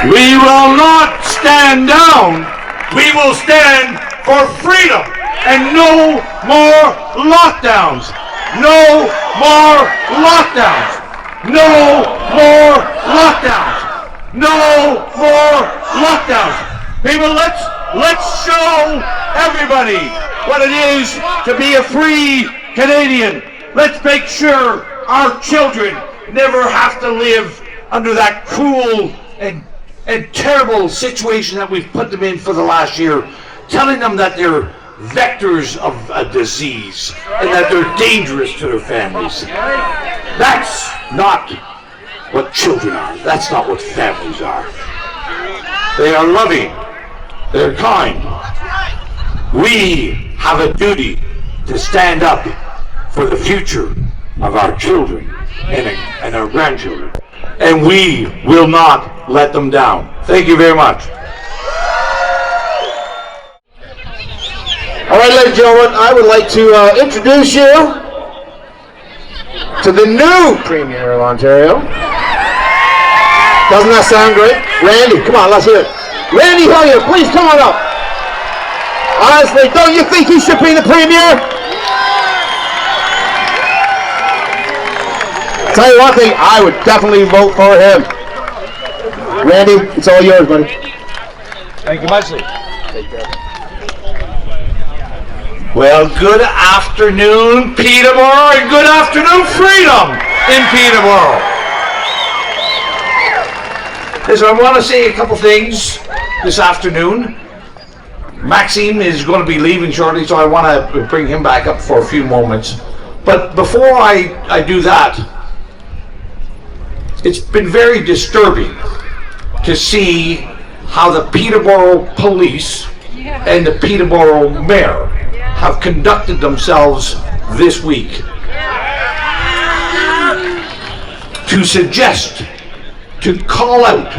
We will not stand down. We will stand for freedom and no more lockdowns. No more lockdowns. No more lockdowns. No more lockdowns. People, let's show everybody what it is to be a free Canadian. Let's make sure our children never have to live under that cruel and terrible situation that we've put them in for the last year, telling them that they're vectors of a disease and that they're dangerous to their families. That's not what children are. That's not what families are. They are loving. They're kind. We have a duty to stand up for the future of our children and our grandchildren. And we will not let them down. Thank you very much. All right, ladies and gentlemen, I would like to introduce you to the new Premier of Ontario. Doesn't that sound great? Randy, come on, let's hear it. Randy Hillier, please come on up. Honestly, don't you think he should be the Premier? Tell you one thing, I would definitely vote for him. Randy, it's all yours, buddy. Thank you muchly. Take care. Well, good afternoon, Peterborough, and good afternoon, freedom in Peterborough. So I want to say a couple things this afternoon. Maxime is going to be leaving shortly, so I want to bring him back up for a few moments. But before I do that, it's been very disturbing to see how the Peterborough police and the Peterborough mayor have conducted themselves this week. To suggest, to call out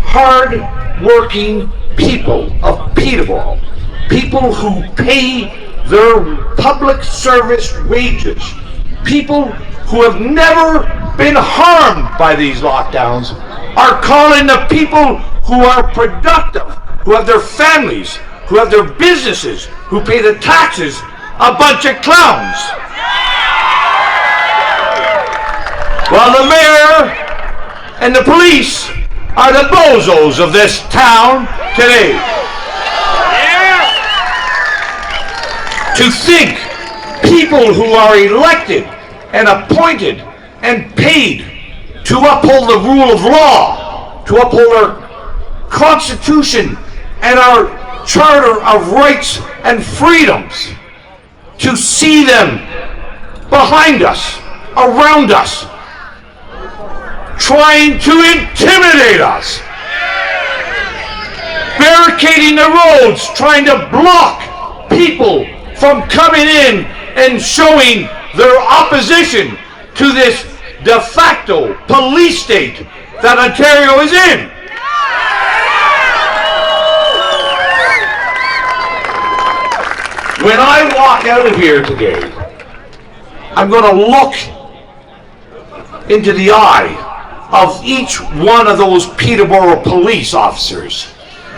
hard-working people of Peterborough, people who pay their public service wages, people who have never been harmed by these lockdowns, are calling the people who are productive, who have their families, who have their businesses, who pay the taxes, a bunch of clowns. While the mayor and the police are the bozos of this town today. To think people who are elected and appointed and paid to uphold the rule of law, to uphold our Constitution and our Charter of Rights and Freedoms, to see them behind us, around us, trying to intimidate us, barricading the roads, trying to block people from coming in and showing their opposition to this de facto police state that Ontario is in. When I walk out of here today, I'm going to look into the eye of each one of those Peterborough police officers.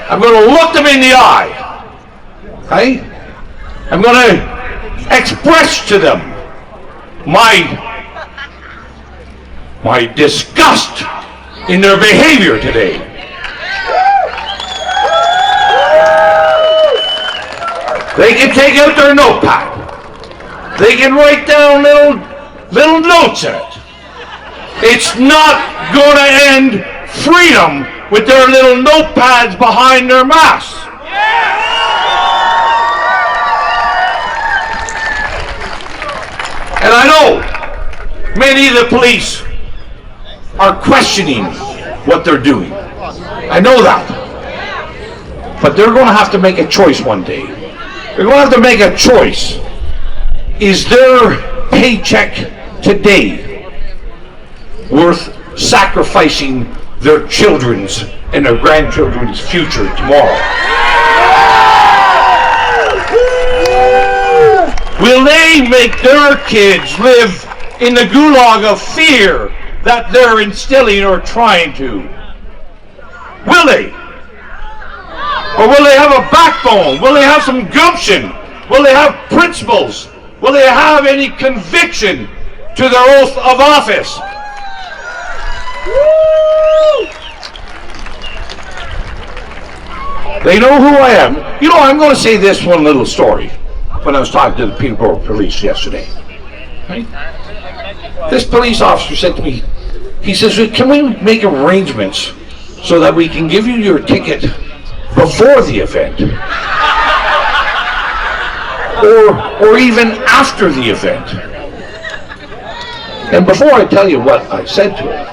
I'm going to look them in the eye. Okay? I'm going to express to them my disgust in their behavior today. They can take out their notepad. They can write down little notes in it. It's not going to end freedom with their little notepads behind their masks. And I know many of the police are questioning what they're doing. I know that. But they're going to have to make a choice one day. They're going to have to make a choice. Is their paycheck today worth sacrificing their children's and their grandchildren's future tomorrow? Will they make their kids live in the gulag of fear that they're instilling or trying to? Will they? Or will they have a backbone? Will they have some gumption? Will they have principles? Will they have any conviction to their oath of office? They know who I am. You know, I'm going to say this one little story when I was talking to the Peterborough police yesterday. Right? This police officer said to me, he says, can we make arrangements so that we can give you your ticket before the event? Or even after the event? And before I tell you what I said to him,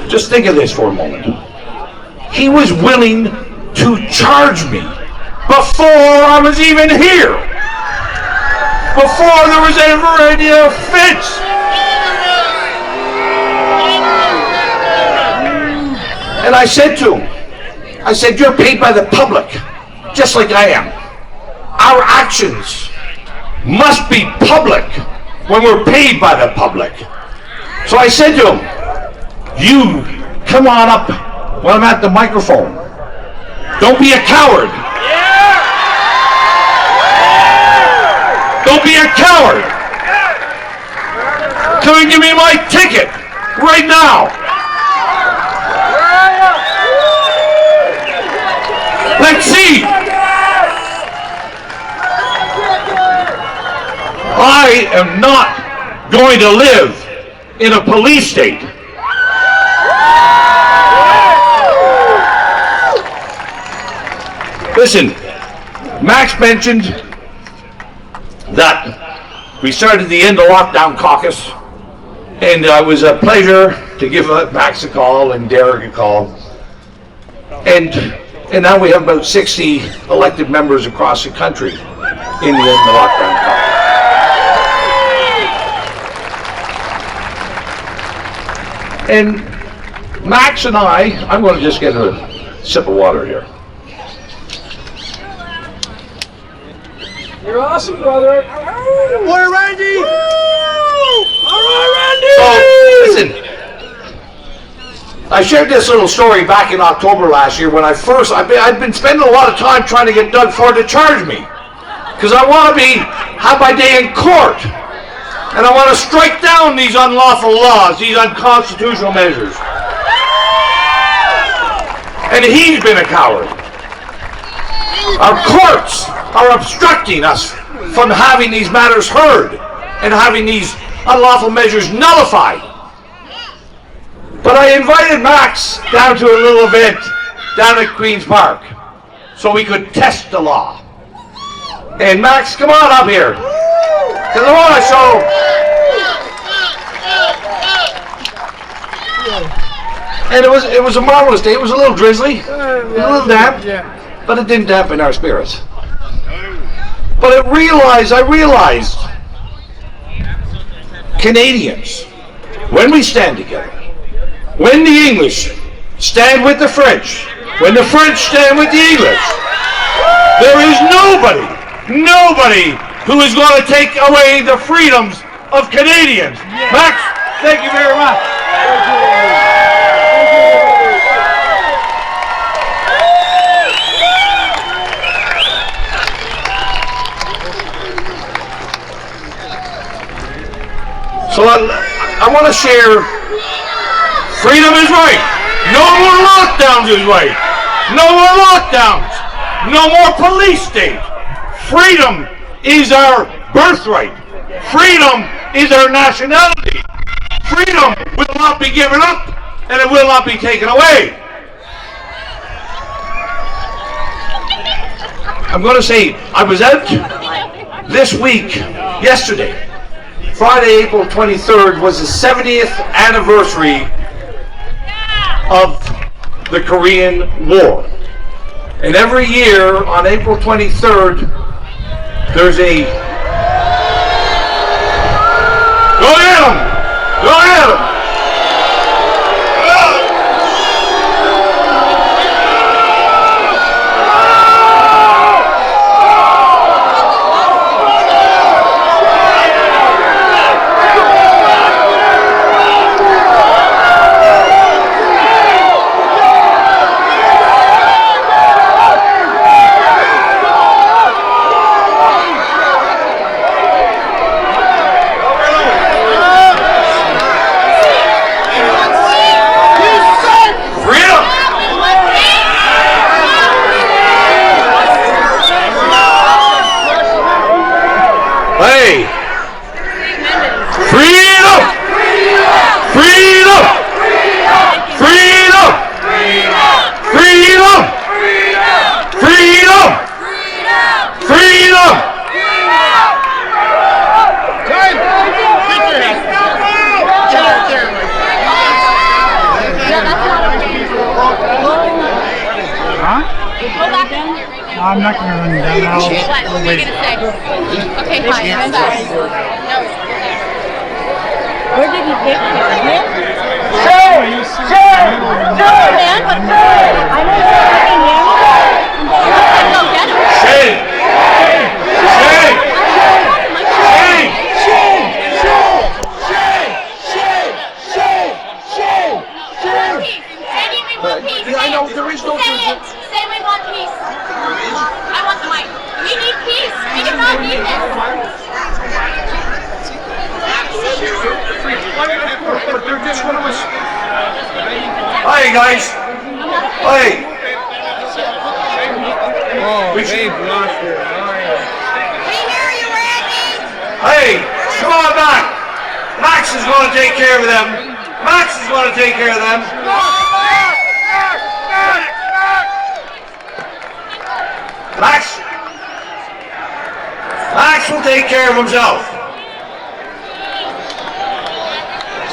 just think of this for a moment. He was willing to charge me before I was even here. Before there was ever any offense. And I said to him, I said, you're paid by the public, just like I am. Our actions must be public when we're paid by the public. So I said to him, you come on up when I'm at the microphone. Don't be a coward. Don't be a coward. Come and give me my ticket right now. Let's see. I am not going to live in a police state. Listen, Max mentioned that we started the End of Lockdown caucus, and it was a pleasure to give Max a call and Derek a call. And now we have about 60 elected members across the country in the End of Lockdown caucus. And Max and I'm going to just get a sip of water here. You're awesome, brother. Boy, Randy. All right, Randy. So, listen, I shared this little story back in October last year when I'd been spending a lot of time trying to get Doug Ford to charge me. Because I want to have my day in court. And I want to strike down these unlawful laws, these unconstitutional measures. And he's been a coward. Our courts are obstructing us from having these matters heard and having these unlawful measures nullified. But I invited Max down to a little event down at Queen's Park so we could test the law. And Max, come on up here. Because I want to show. And it was a marvelous day. It was a little drizzly, a little damp, but it didn't dampen our spirits. But I realized, Canadians, when we stand together, when the English stand with the French, when the French stand with the English, there is nobody who is going to take away the freedoms of Canadians. Max, thank you very much. So I want to share, freedom is right. No more lockdowns is right. No more lockdowns. No more police state. Freedom is our birthright. Freedom is our nationality. Freedom will not be given up, and it will not be taken away. I'm going to say, I was out this week, yesterday. Friday, April 23rd was the 70th anniversary of the Korean War. And every year on April 23rd, there's a... Go get 'em! Go get 'em! I'm not going to run down now. What were you going to say? Okay, fine. I'm back. No. Where did he take you? Here? Shane! Shane! Man, but I know you're fucking here. Go get him. Shane! Shane! Shane! I know there is no Say it! Say we want peace. I want the mic. We need peace. We do not need this. But they're just one of us. Hi guys! Hey! Oh, they've lost their mind. We hear you, Randy. Hey! Come on back! Max is going to take care of them! Max is going to take care of them! Max! Max will take care of himself!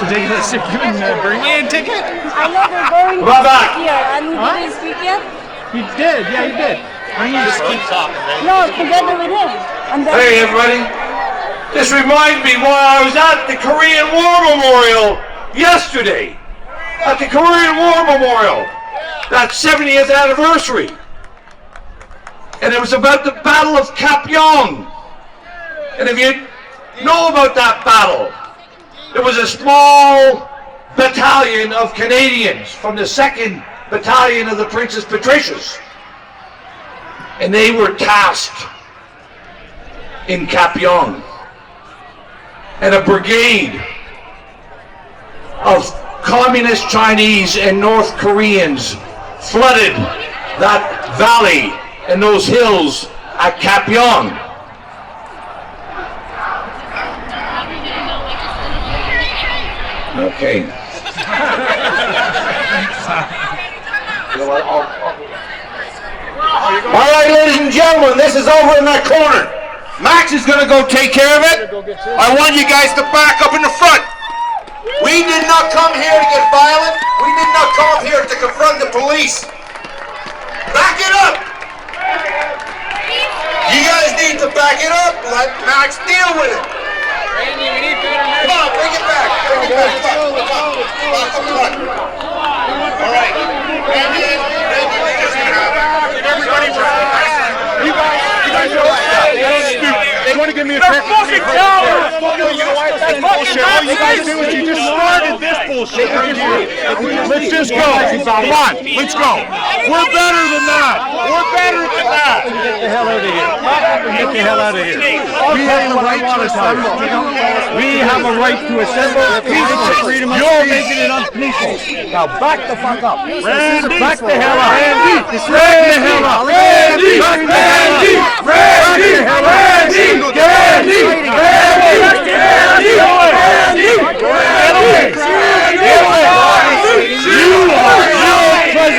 So they can bring me a ticket? I know they're going Come on back! here, and he didn't speak yet? He did, yeah, he did. Just keep talking, man. No, together with him. And then Hey everybody! This reminds me while I was at the Korean War Memorial yesterday. At the Korean War Memorial. That 70th anniversary. And it was about the Battle of Kapyong. And if you know about that battle, there was a small battalion of Canadians from the 2nd Battalion of the Princess Patricias. And they were tasked in Kapyong. And a brigade of communist Chinese and North Koreans flooded that valley and those hills at Kapyong. Okay. All right, ladies and gentlemen, this is over in that corner. Max is going to go take care of it. I want you guys to back up in the front. We did not come here to get violent. We did not come here to confront the police. Back it up. You guys need to back it up. Let Max deal with it. Randy, we need better men. Come on, bring it back. Bring it back. Come on. Back up front. All right. Randy, we're just going to have everybody You guys know what? They want to give me a They're fucking cowards! That's bullshit. All you guys do is you just started this bullshit right here. Let's just go. Come on, let's go. We're better than that. We're better than that. Get the hell out of here. Get the hell out of here. We have the right to assemble. We have a right to assemble. Freedom of speech. You're making it unpeaceful. Now back the fuck up. Randy, back the hell up. Randy, back the hell up. Randy, Randy, Randy, Randy, Randy,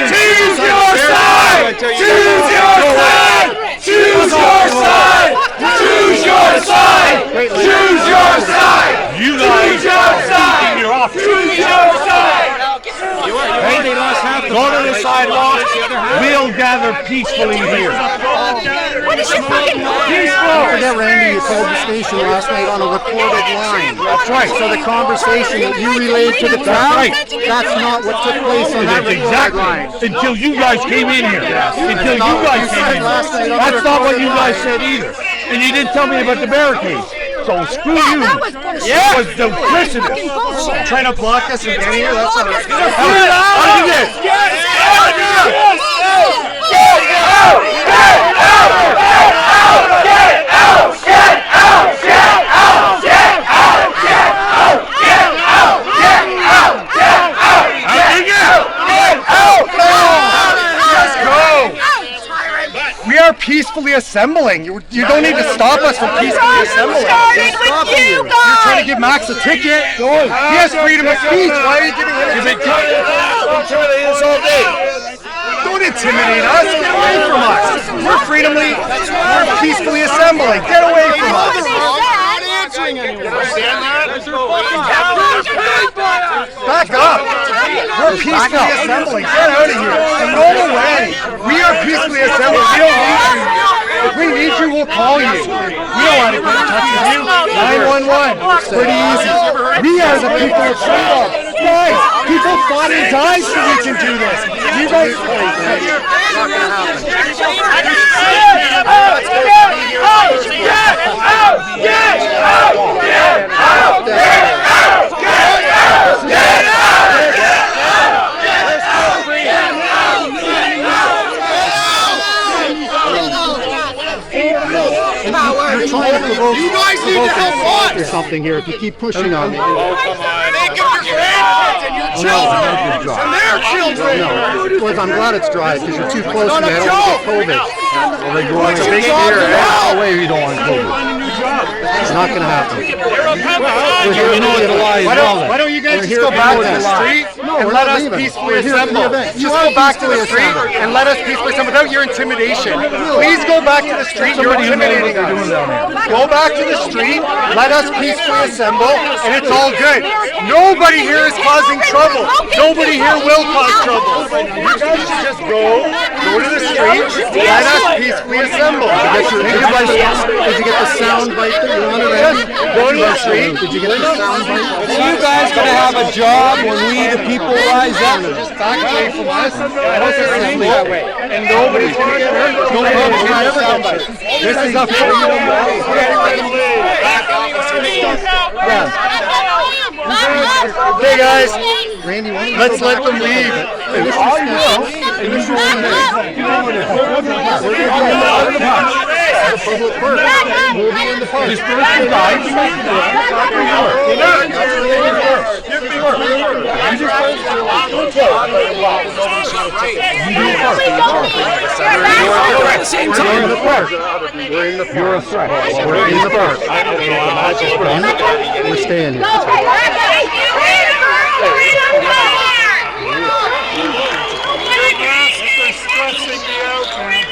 Choose your side! Choose your side! Choose your side! Choose your side! Choose your side! You guys are your office. Choose your side! Hey, they lost half the go to the sidewalk. We'll gather peacefully here. What is your fucking Peaceful! Forget, Randy, you told the station last night on a recorded line. That's right. So the conversation that you relayed to the crowd, that's not what took place on that recorded line. Until you guys came in here. Until you guys came in here. That's not what you guys said either. And you didn't tell me about the barricades. So screw you. Yeah. It was duplicitous. Trying to block us from getting here? That's not right. Get out of this! Get out! Get out! Get out! Get out! Get out! Get out! Get out! Get out! Get out! Get out! Get out! Get out! Get out! Get out! Let's go! We are peacefully assembling. You don't need to stop us from peacefully assembling. You're trying to give Max a ticket. He has freedom of speech. Why are you giving him a ticket? I'm trying to do this all day. Don't intimidate us. Get away from us. We're peacefully assembling. Get away from us. Back up. We're peacefully assembling. Get out of here. No way. We We are peacefully assembled. We don't need you. If we need you, we'll call you. We don't want to get in touch with you. 911. Pretty easy. We are the people of freedom. Guys, people fought and died so we can do this. You guys You're trying to provoke, you guys need to help what? Or something here if you keep pushing on me. Think of your parents and your children and their children. No, boys, I'm glad it's dry because you're too close to me. I don't want to get COVID. Well, they go in and take it here. No way you don't want COVID. It's not going to happen. Why don't you guys just go back to the street and let us peacefully assemble? Just go back to the street and let us peacefully assemble without your intimidation. Please go back to the street. You're intimidating us. Go back to the street, let us peacefully assemble, and it's all good. Nobody here is causing trouble. Nobody here will cause trouble. You guys should just go to the street, let us peacefully assemble. Did you get the sound bite that you wanted? Just go to the street. Did you get the sound bite? You guys gonna have a job when we the people rise up? Just back away from us. I don't think that way. And nobody's going to get hurt. Nobody's going to get somebody. This is a Hey guys, Randy, let's let them leave. You're a threat. We're in the park. We're staying here.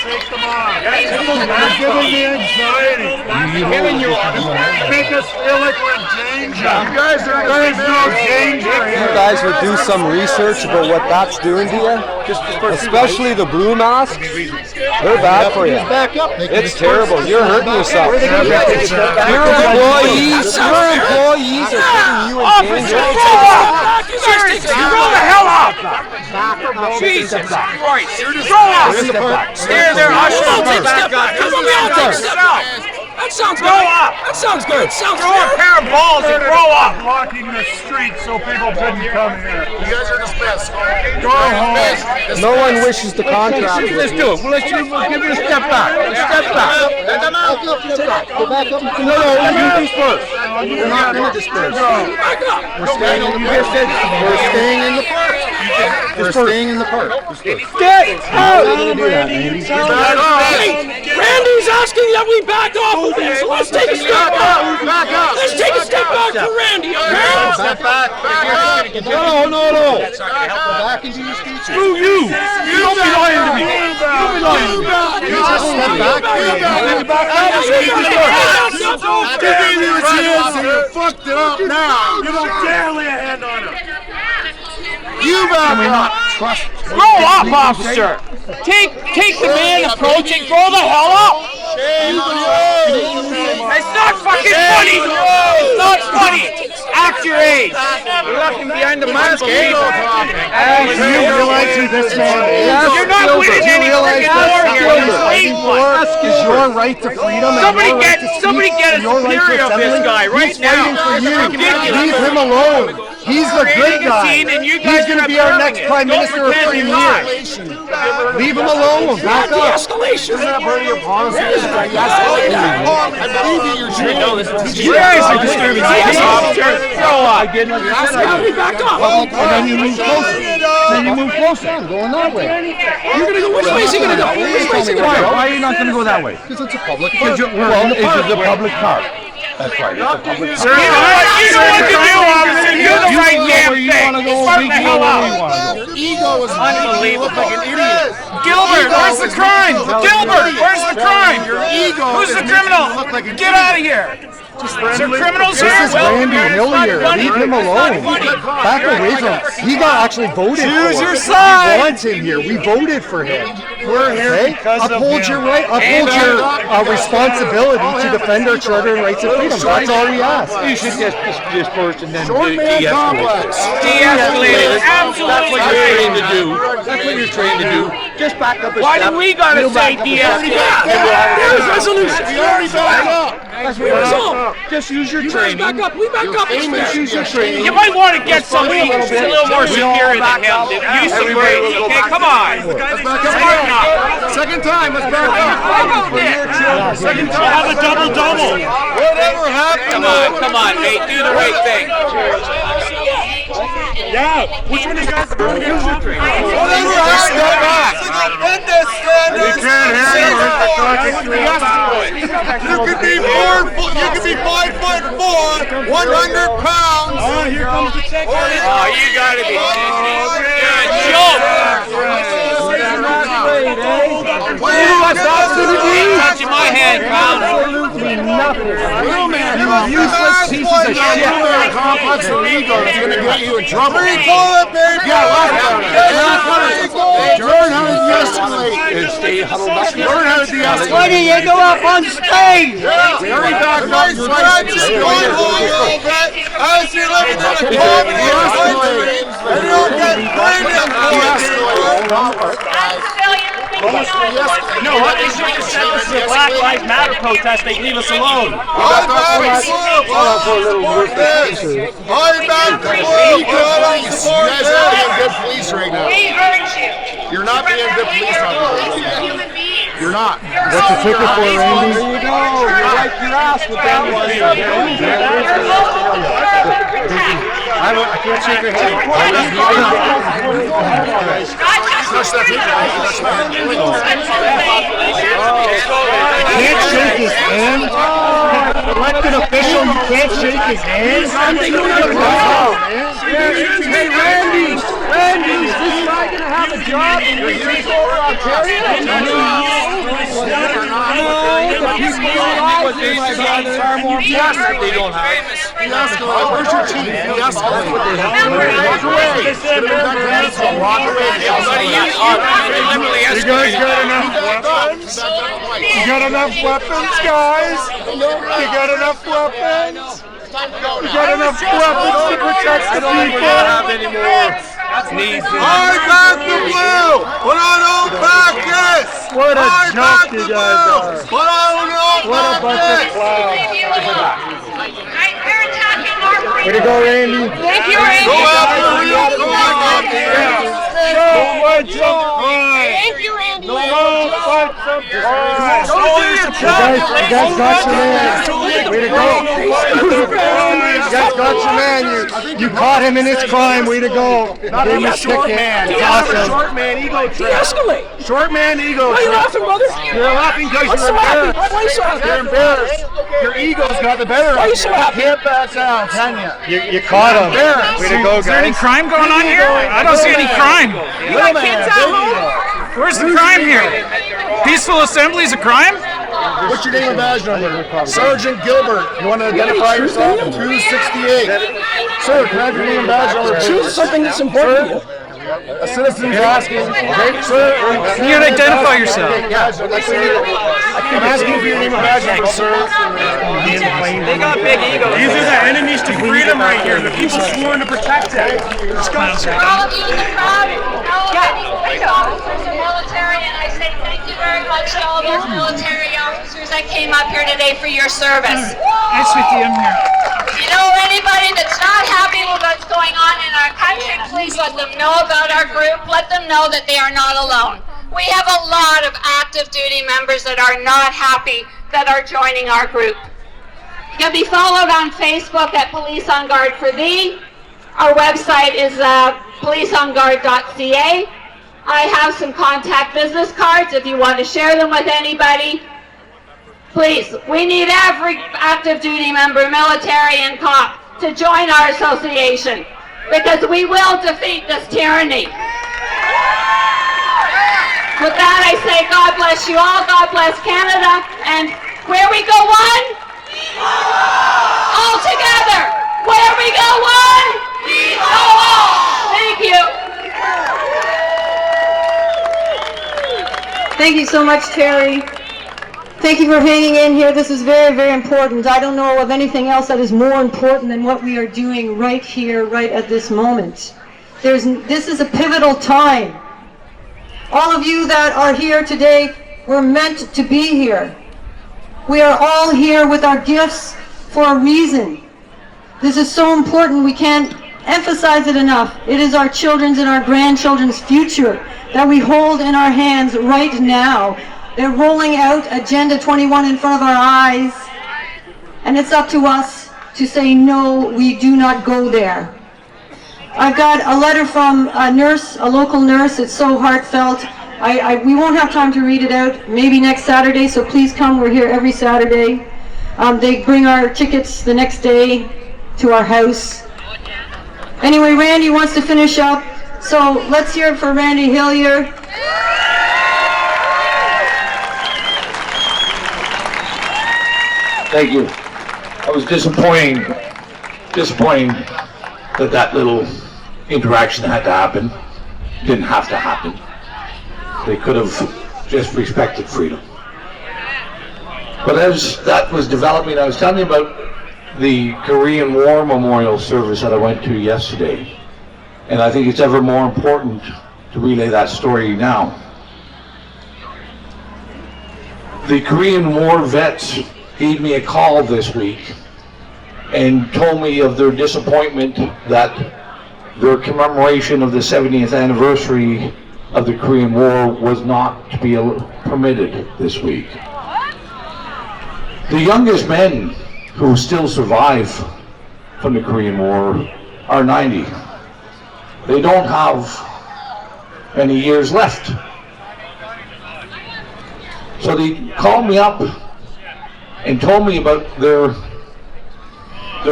Take them on. You're giving me anxiety. You're giving you make us feel like we're in danger. You guys are in danger. You guys would do some research about what that's doing to you, especially the blue masks. They're bad for you. It's terrible. You're hurting yourself. Your employees are putting you in danger. Roll the hell up! Jesus Christ! Roll up! Stay there, Usher! Back up! That sounds good. Grow up! That sounds good. Sounds good. Throw a pair of balls and grow up! Blocking the street so people couldn't come here. You guys are dismissed. Go home. No one wishes to contract with Let's do it. We'll give it a step back. Step back. Go back up. No, you disperse. We're not going to disperse. Back up. We're staying in the park. We're staying in the park. Get out! Randy's asking that we back off of this. So let's take a step back. Let's take a step back for Randy, okay? Step back. No. Back into your speech. Screw you. You don't be lying to me. You don't be lying to me. You just step back. Give me your chance and you fucked it up now. You don't dare lay a hand on him. You back up. Grow up, officer. Take the man approaching. Grow the hell up. It's not fucking funny. It's not funny. Act your age. You're looking behind the mask, eh? You realize who this man is? You're not winning any freaking war here. Is your right to freedom. Somebody get a superior of this guy right now. Leave him alone. He's the good guy. He's going to be our next prime minister of 3 years. Leave him alone. Back up. Escalation. You guys are disturbing. Grow up. Back up. And then you move closer. I'm going that way. You're going to go. Which way is he going to go? Why are you not going to go that way? Because it's a public park. It's a public park. That's right. It's a public park. You know what to do, officer. You're the right damn thing. Fuck the hell out. Ego is unbelievable. Like an idiot. Gilbert, where's the crime? Gilbert, where's the crime? Your ego. Who's the criminal? Get out of here. there criminals here? This is Randy Hillier. Leave him alone. Back away from him. He got actually voted for. Choose your side. We want him here. We voted for him. We're here because uphold your right. Uphold your responsibility to defend our charter and rights and freedom. That's all we ask. You should just disperse and then De-escalate. De-escalate. That's what you're trained to do. That's what you're trained to do. Just back up a Why step. do we gotta say de-escalate? There's resolution. We already back up. Just use your training. We back up. Use your training. You might want to get somebody who's a little more superior than him. Use some grades, okay? Come on. Smart enough. Second time, let's back up. Second time. Have a double-double. Whatever happened. Come on, mate. Do the right thing. Yeah. Which one of you guys are going to use your training? Whatever happened. You can't handle it. You could be 5'4", 100 pounds. Oh, here comes the check. Oh, you gotta be joke. Touching my hand, pal. Absolutely nothing. Useless pieces of shit. Complex and ego is going to get you in trouble. Learn how to de-escalate. and stay huddled up. Learn how to de-escalate. Why do you go up on stage? Hurry back up. You're right. As you're living in a community, and you don't get You know what? They should have sent us to the Black Lives Matter protest. They'd leave us alone. I'm back for a little work. I'm back to work. You guys are being good police right now. We heard you. You're not being good police officers. Human beings. You're not. What's the ticket for, Randy? There you go. You wipe your ass with that one. I can't shake your hand. Can't shake his hand. Elected official, you can't shake his hand. Hey, Randy, is this guy gonna have a job in Peterborough, Ontario? They don't have. Where's your chief? You guys got enough weapons? You got enough weapons, guys? You got enough weapons? You got enough weapons to protect the people? I back the blue, but I don't back this. What a joke you guys are. But I don't What a back bunch this. of clowns. You're attacking our freedom. Way to go, Randy. Thank you, Randy. Go after real crime. Thank you, Randy. You guys got your man. Way to go. You guys got your man. You caught him in his crime. Way to go. Not him, a short man. Awesome. Short man ego trip. De-escalate. Short man ego Why are you trip. laughing, brother? You're laughing because Why are you you're so happy? embarrassed. Why are you so happy? You're embarrassed. Your ego's got the better Why are of you so happy? Can't back down, can you? You caught him. Way to go, Is there any guys. crime going on here? I don't see any crime. You got kids at home? Where's the crime here? Peaceful assembly is a crime? What's your name and badge number? Sergeant Gilbert. You want to identify yourself? 268. Sir, can I have your name and badge number? Choose something that's important to you. A citizen's asking. Okay, sir. Can you identify yourself? I'm asking for your name and badge number, sir. They got big egos. These are the enemies to freedom right here. The people sworn to protect it. For all of you in the crowd, all of any officers of military, and I say thank you very much to all those military officers that came up here today for your service. Nice to meet you. I'm here. You know, anybody that's not happy with what's going on in our country, please let them know about our group. Let them know that they are not alone. We have a lot of active duty members that are not happy that are joining our group. You can be followed on Facebook at Police on Guard for Thee. Our website is policeonguard.ca. I have some contact business cards if you want to share them with anybody. Please, we need every active duty member, military and cop, to join our association because we will defeat this tyranny. With that, I say God bless you all, God bless Canada, and where we go one, All together. Where we go one, we go all. Thank you. Thank you so much, Terry. Thank you for hanging in here. This is very, very important. I don't know of anything else that is more important than what we are doing right here, right at this moment. This is a pivotal time. All of you that are here today were meant to be here. We are all here with our gifts for a reason. This is so important. We can't emphasize it enough. It is our children's and our grandchildren's future that we hold in our hands right now. They're rolling out Agenda 21 in front of our eyes, and it's up to us to say, no, we do not go there. I've got a letter from a nurse, a local nurse. It's so heartfelt. We won't have time to read it out, maybe next Saturday, so please come. We're here every Saturday. They bring our tickets the next day to our house. Anyway, Randy wants to finish up, so let's hear it for Randy Hillier. Thank you. I was disappointed that little interaction had to happen. Didn't have to happen. They could have just respected freedom. But as that was developing, I was telling you about the Korean War Memorial service that I went to yesterday. And I think it's ever more important to relay that story now. The Korean War vets gave me a call this week and told me of their disappointment that their commemoration of the 70th anniversary of the Korean War was not to be permitted this week. The youngest men who still survive from the Korean War are 90. They don't have many years left. So they called me up and told me about their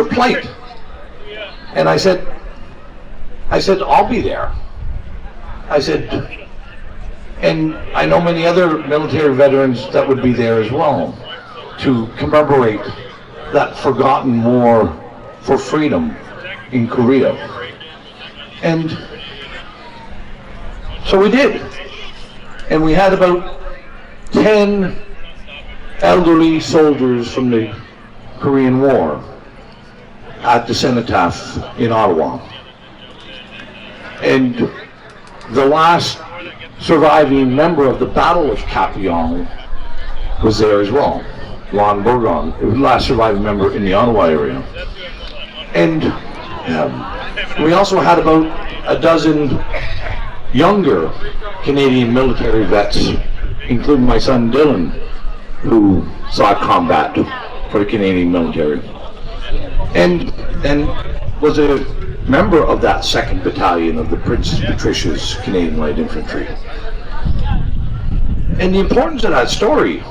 plight. And I said, I'll be there. I said, and I know many other military veterans that would be there as well to commemorate that forgotten war for freedom in Korea. And so we did. And we had about 10 elderly soldiers from the Korean War at the cenotaph in Ottawa. And the last surviving member of the Battle of Kapyong was there as well, Lon Burgon, the last surviving member in the Ottawa area. And we also had about a dozen younger Canadian military vets, including my son Dylan, who saw combat for the Canadian military, and was a member of that 2nd Battalion of the Princess Patricia's Canadian Light Infantry. And the importance of that story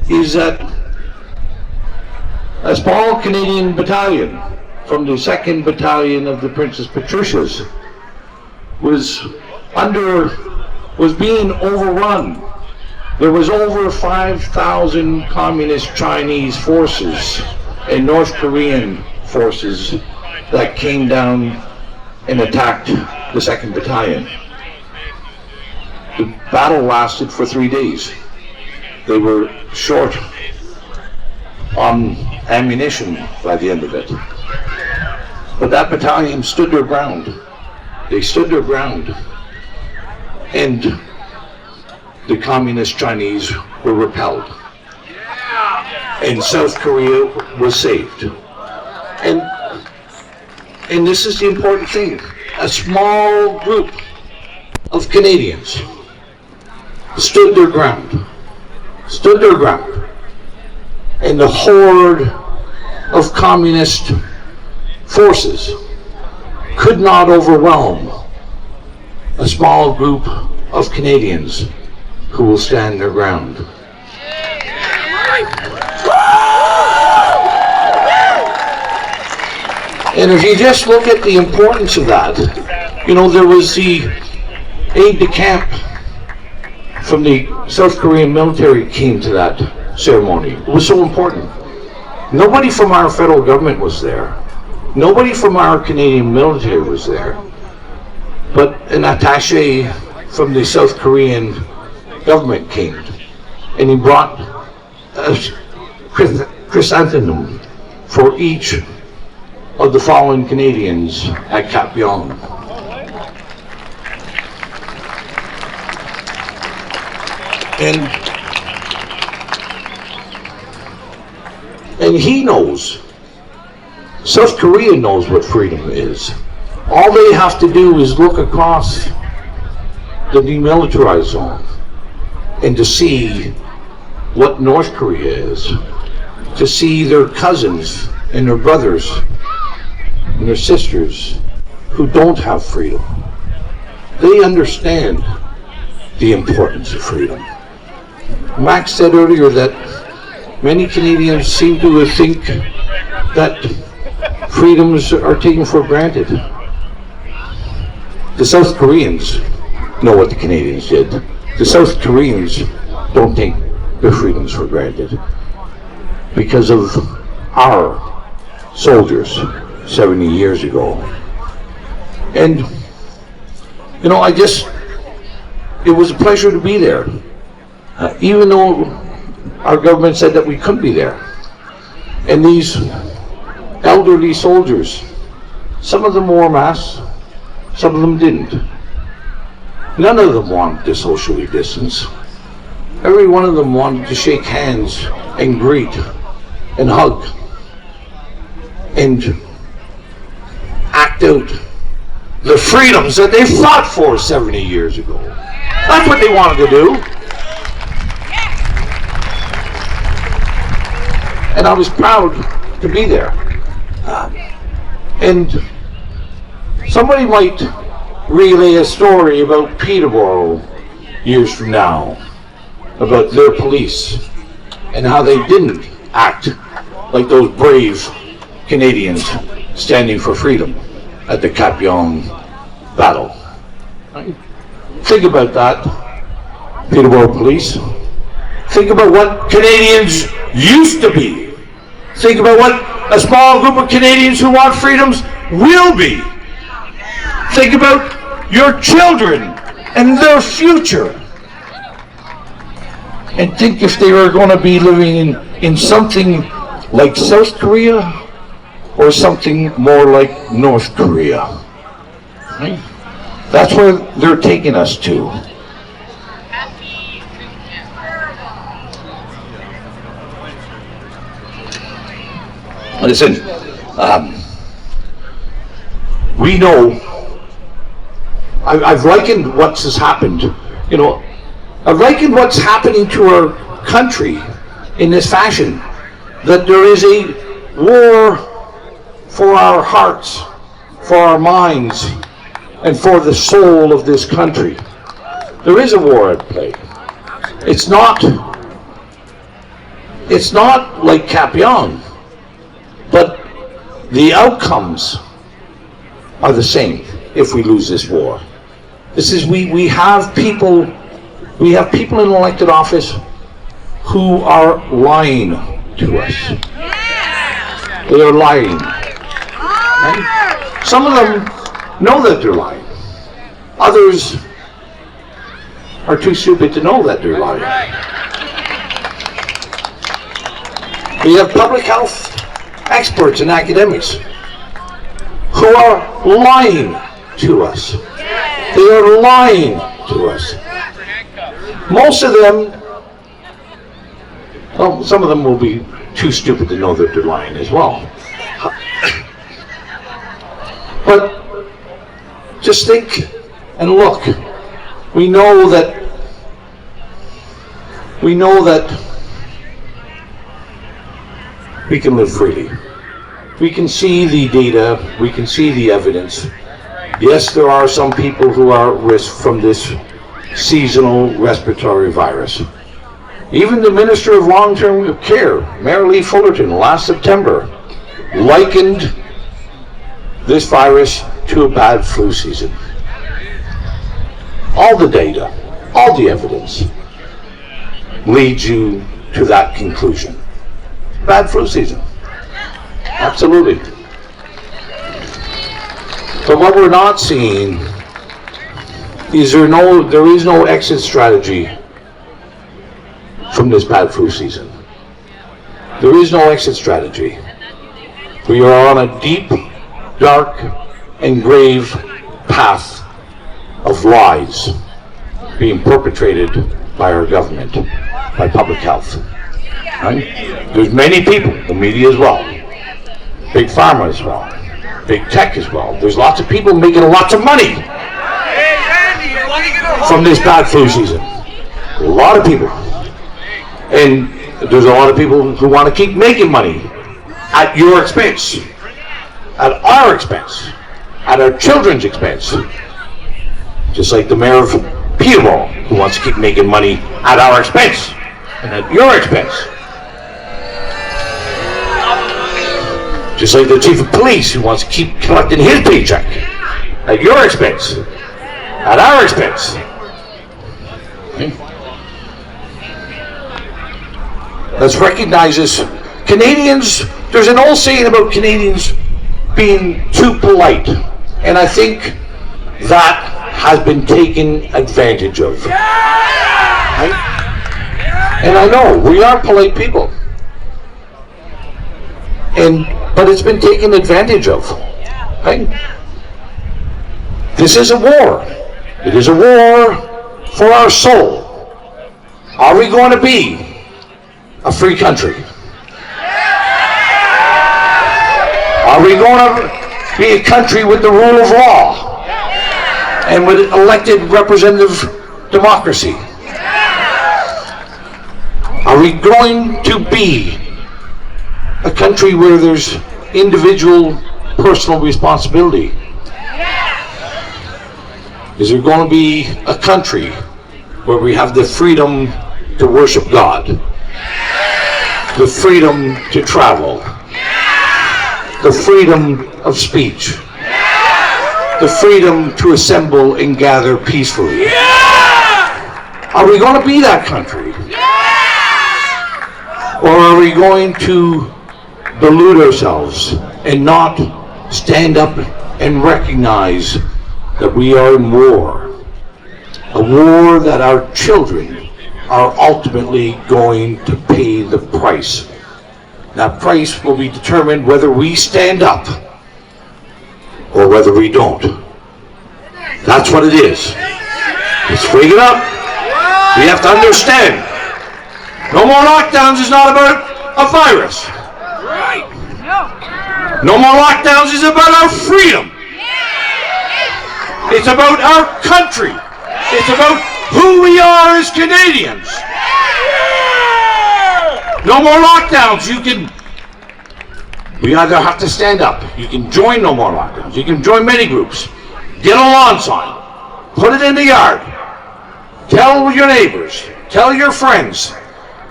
is that a small Canadian battalion from the 2nd Battalion of the Princess Patricia's was being overrun. There was over 5,000 communist Chinese forces and North Korean forces that came down and attacked the 2nd Battalion. The battle lasted for 3 days. They were short on ammunition by the end of it. But that battalion stood their ground. They stood their ground. And the communist Chinese were repelled. And South Korea was saved. And this is the important thing. A small group of Canadians stood their ground. And the horde of communist forces could not overwhelm a small group of Canadians who will stand their ground. And if you just look at the importance of that, you know, there was the aide-de-camp from the South Korean military came to that ceremony. It was so important. Nobody from our federal government was there. Nobody from our Canadian military was there. But an attaché from the South Korean government came, and he brought a chrysanthemum for each of the fallen Canadians at Cap Yong. And he knows, South Korea knows what freedom is. All they have to do is look across the demilitarized zone and to see what North Korea is, to see their cousins and their brothers and their sisters who don't have freedom. They understand the importance of freedom. Max said earlier that many Canadians seem to think that freedoms are taken for granted. The South Koreans know what the Canadians did. The South Koreans don't take their freedoms for granted because of our soldiers 70 years ago. And, you know, it was a pleasure to be there. Even though our government said that we couldn't be there. And these elderly soldiers, some of them wore masks, some of them didn't. None of them wanted to socially distance. Every one of them wanted to shake hands and greet and hug and act out the freedoms that they fought for 70 years ago. That's what they wanted to do. And I was proud to be there. And somebody might relay a story about Peterborough years from now, about their police and how they didn't act like those brave Canadians standing for freedom at the Cap Yong battle. Think about that, Peterborough police. Think about what Canadians used to be. Think about what a small group of Canadians who want freedoms will be. Think about your children and their future. And think if they are going to be living in something like South Korea or something more like North Korea. Right? That's where they're taking us to. Listen, we know, I've likened what has happened, you know, I've likened what's happening to our country in this fashion, that there is a war for our hearts, for our minds, and for the soul of this country. There is a war at play. It's not like Cap Yong, but the outcomes are the same if we lose this war. This is, we have people in elected office who are lying to us. They are lying. Right? Some of them know that they're lying. Others are too stupid to know that they're lying. We have public health experts and academics who are lying to us. They are lying to us. Most of them, well, some of them will be too stupid to know that they're lying as well. But just think and look. We know that we can live freely. We can see the data, we can see the evidence. Yes, there are some people who are at risk from this seasonal respiratory virus. Even the Minister of Long-Term Care, Mary Fullerton, last September, likened this virus to a bad flu season. All the data, all the evidence leads you to that conclusion. Bad flu season. Absolutely. But what we're not seeing is there is no exit strategy from this bad flu season. There is no exit strategy. We are on a deep, dark, and grave path of lies being perpetrated by our government, by public health. Right? There's many people, the media as well, big pharma as well, big tech as well. There's lots of people making lots of money from this bad flu season. A lot of people. And there's a lot of people who want to keep making money at your expense, at our expense, at our children's expense. Just like the mayor of Peterborough, who wants to keep making money at our expense and at your expense. Just like the chief of police, who wants to keep collecting his paycheck at your expense, at our expense. Let's recognize this. Canadians, there's an old saying about Canadians being too polite, and I think that has been taken advantage of. Right? And I know, we are polite people. But it's been taken advantage of. Right? This is a war. It is a war for our soul. Are we going to be a free country? Are we going to be a country with the rule of law and with elected representative democracy? Are we going to be a country where there's individual personal responsibility? Is there going to be a country where we have the freedom to worship God, the freedom to travel, the freedom of speech, the freedom to assemble and gather peacefully? Are we going to be that country? Or are we going to delude ourselves and not stand up and recognize that we are in war? A war that our children are ultimately going to pay the price. That price will be determined whether we stand up or whether we don't. That's what it is. Let's wake it up. We have to understand. No more lockdowns is not about a virus. No more lockdowns is about our freedom. It's about our country. It's about who we are as Canadians. No more lockdowns. We either have to stand up. You can join no more lockdowns. You can join many groups. Get a lawn sign. Put it in the yard. Tell your neighbors. Tell your friends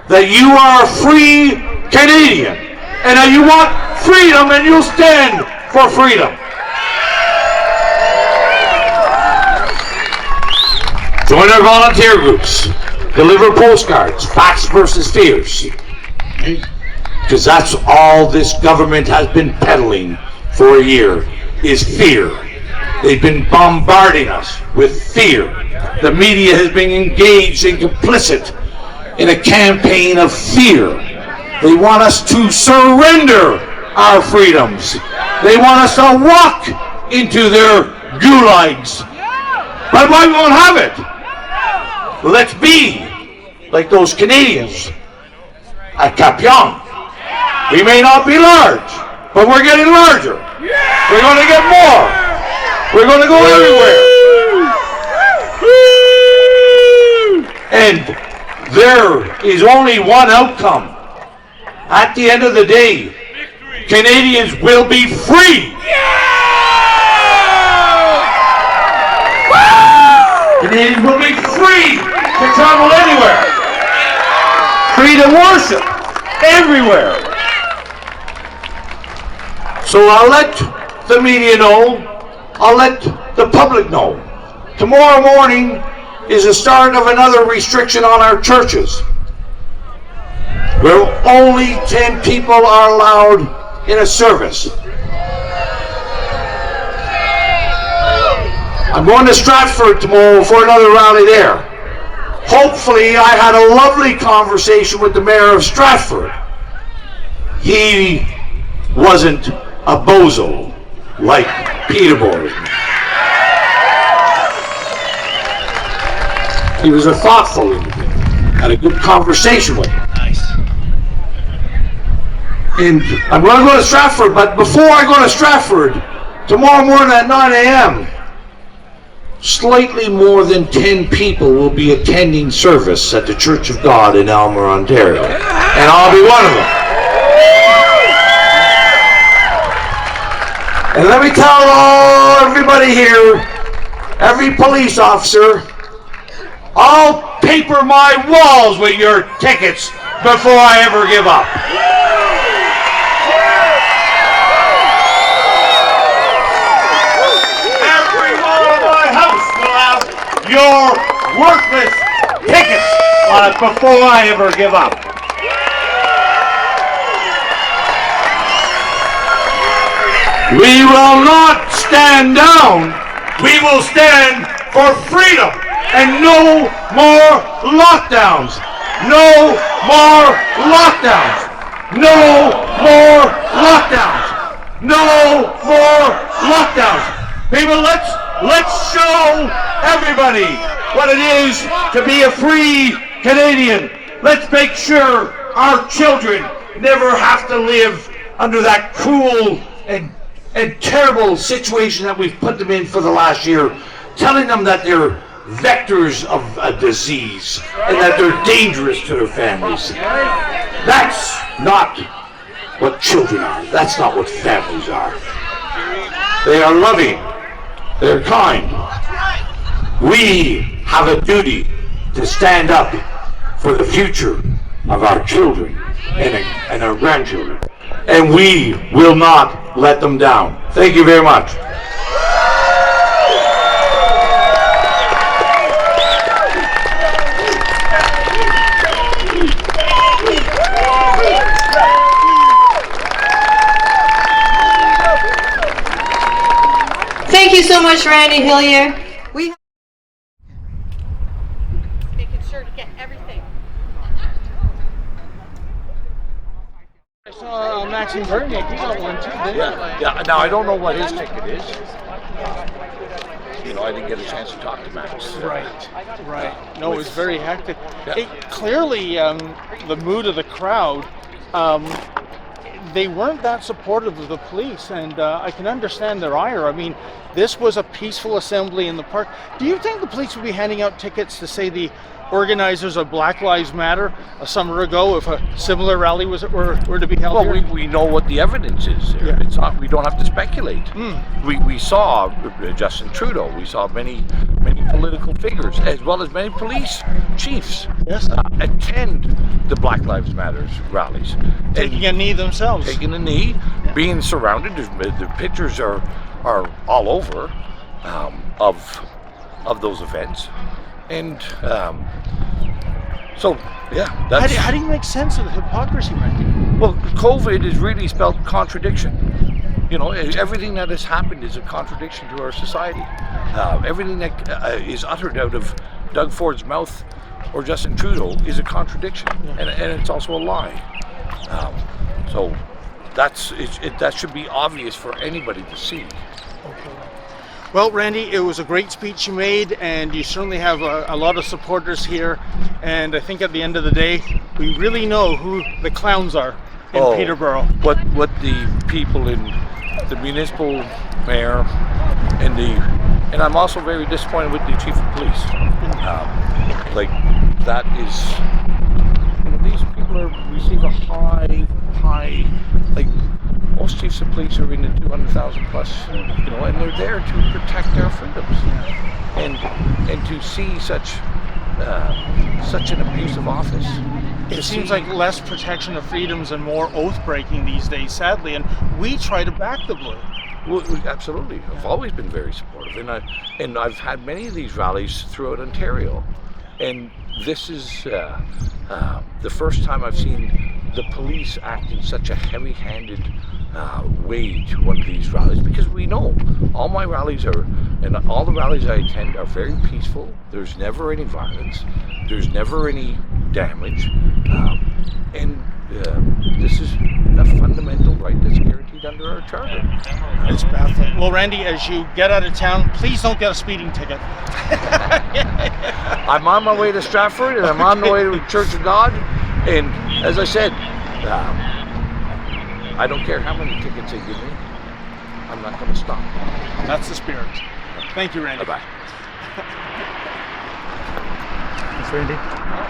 that you are a free Canadian and that you want freedom and you'll stand for freedom. Join our volunteer groups. Deliver postcards. Facts versus fears. Because that's all this government has been peddling for a year, is fear. They've been bombarding us with fear. The media has been engaged and complicit in a campaign of fear. They want us to surrender our freedoms. They want us to walk into their gulags. But we won't have it. Let's be like those Canadians at Cap Young. We may not be large, but we're getting larger. We're going to get more. We're going to go everywhere. And there is only one outcome. At the end of the day, Canadians will be free. Canadians will be free to travel anywhere. Free to worship everywhere. So I'll let the media know. I'll let the public know. Tomorrow morning is the start of another restriction on our churches, where only 10 people are allowed in a service. I'm going to Stratford tomorrow for another rally there. Hopefully, I had a lovely conversation with the mayor of Stratford. He wasn't a bozo like Peterborough. He was a thoughtful individual. Had a good conversation with him. Nice. And I'm going to go to Stratford, but before I go to Stratford, tomorrow morning at 9 a.m., slightly more than 10 people will be attending service at the Church of God in Elmer, Ontario. And I'll be one of them. And let me tell everybody here, every police officer, I'll paper my walls with your tickets before I ever give up. Every wall of my house will have your worthless tickets on it before I ever give up. We will not stand down. We will stand for freedom and no more lockdowns. No more lockdowns. No more lockdowns. No more lockdowns. People, let's show everybody what it is to be a free Canadian. Let's make sure our children never have to live under that cruel and terrible situation that we've put them in for the last year, telling them that they're vectors of a disease and that they're dangerous to their families. That's not what children are. That's not what families are. They are loving. They're kind. We have a duty to stand up for the future of our children and our grandchildren. And we will not let them down. Thank you very much. Thank you so much, Randy Hillier. Making sure to get everything. I saw Maxime Bernier, he got one too, didn't he? Yeah. Now I don't know what his ticket is. You know, I didn't get a chance to talk to Max. Right. No, it was very hectic. Yeah. Clearly, the mood of the crowd, they weren't that supportive of the police, and I can understand their ire. I mean, this was a peaceful assembly in the park. Do you think the police would be handing out tickets to, say, the organizers of Black Lives Matter a summer ago if a similar rally were to be held here? Well, we know what the evidence is there. Yeah. It's not, we don't have to speculate. We saw Justin Trudeau. We saw many political figures, as well as many police chiefs, attend the Black Lives Matter rallies. Taking a knee themselves. Taking a knee, being surrounded. The pictures are all over of those events. And so, yeah. That's, how do you make sense of the hypocrisy, Randy? Well, COVID has really spelled contradiction. You know, everything that has happened is a contradiction to our society. Everything that is uttered out of Doug Ford's mouth or Justin Trudeau is a contradiction, and it's also a lie. So that should be obvious for anybody to see. Okay. Well, Randy, it was a great speech you made, and you certainly have a lot of supporters here. And I think at the end of the day, we really know who the clowns are in Peterborough. What the people in the municipal mayor and I'm also very disappointed with the chief of police. Like that is, you know, these people receive a high, like most chiefs of police are in the 200,000 plus, you know, and they're there to protect our freedoms. And to see such an abusive office. It seems like less protection of freedoms and more oath breaking these days, sadly, and we try to back the blue. Well, absolutely. I've always been very supportive, and I've had many of these rallies throughout Ontario, and this is the first time I've seen the police act in such a heavy-handed wage one of these rallies, because we know all my rallies are, and all the rallies I attend are very peaceful. There's never any violence. There's never any damage. And this is a fundamental right that's guaranteed under our charter. It's baffling. Well, Randy, as you get out of town, please don't get a speeding ticket. I'm on my way to Stratford, and I'm on the way to Church of God. And as I said, I don't care how many tickets they give me. I'm not going to stop. That's the spirit. Thank you, Randy. Bye-bye. Thanks, Randy.